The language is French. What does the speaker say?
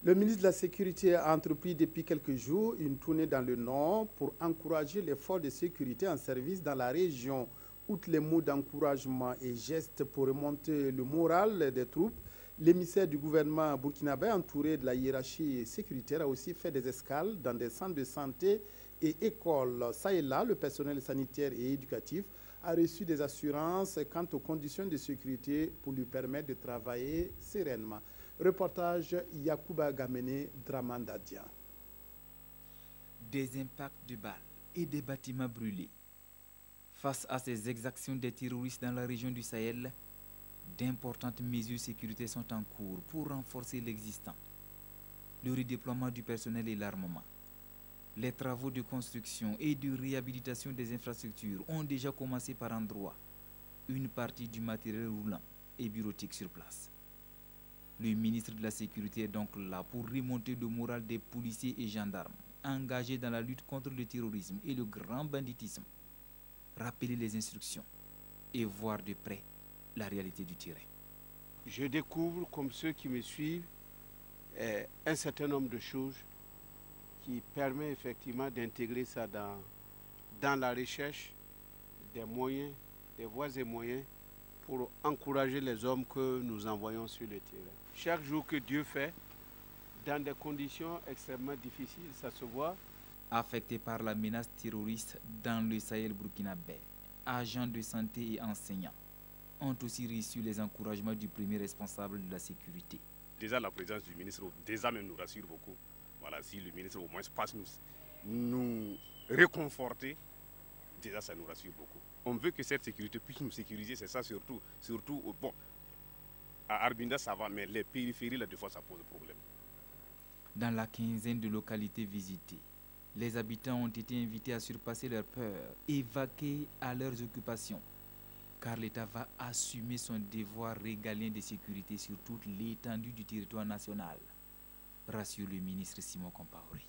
Le ministre de la Sécurité a entrepris depuis quelques jours une tournée dans le Nord pour encourager les forces de sécurité en service dans la région. Outre les mots d'encouragement et gestes pour remonter le moral des troupes, l'émissaire du gouvernement burkinabé, entouré de la hiérarchie sécuritaire, a aussi fait des escales dans des centres de santé et écoles. Ça et là, le personnel sanitaire et éducatif a reçu des assurances quant aux conditions de sécurité pour lui permettre de travailler sereinement. Reportage Yacouba Gamene, Dramandadian. Des impacts de balles et des bâtiments brûlés. Face à ces exactions des terroristes dans la région du Sahel, d'importantes mesures de sécurité sont en cours pour renforcer l'existant. Le redéploiement du personnel et l'armement. Les travaux de construction et de réhabilitation des infrastructures ont déjà commencé par endroits. Une partie du matériel roulant et bureautique sur place. Le ministre de la Sécurité est donc là pour remonter le moral des policiers et gendarmes engagés dans la lutte contre le terrorisme et le grand banditisme. Rappeler les instructions et voir de près la réalité du terrain. Je découvre, comme ceux qui me suivent, un certain nombre de choses qui permettent effectivement d'intégrer ça dans la recherche des moyens, des voies et moyens pour encourager les hommes que nous envoyons sur le terrain. Chaque jour que Dieu fait, dans des conditions extrêmement difficiles, ça se voit. Affectés par la menace terroriste dans le Sahel burkinabé, agents de santé et enseignants ont aussi reçu les encouragements du premier responsable de la sécurité. Déjà la présence du ministre, déjà même nous rassure beaucoup. Voilà, si le ministre au moins passe nous réconforter, déjà ça nous rassure beaucoup. On veut que cette sécurité puisse nous sécuriser, c'est ça surtout. Bon, à Arbinda ça va, mais les périphéries là des fois ça pose problème. Dans la quinzaine de localités visitées, les habitants ont été invités à surpasser leur peur et vaquer à leurs occupations, car l'État va assumer son devoir régalien de sécurité sur toute l'étendue du territoire national, rassure le ministre Simon Compaoré.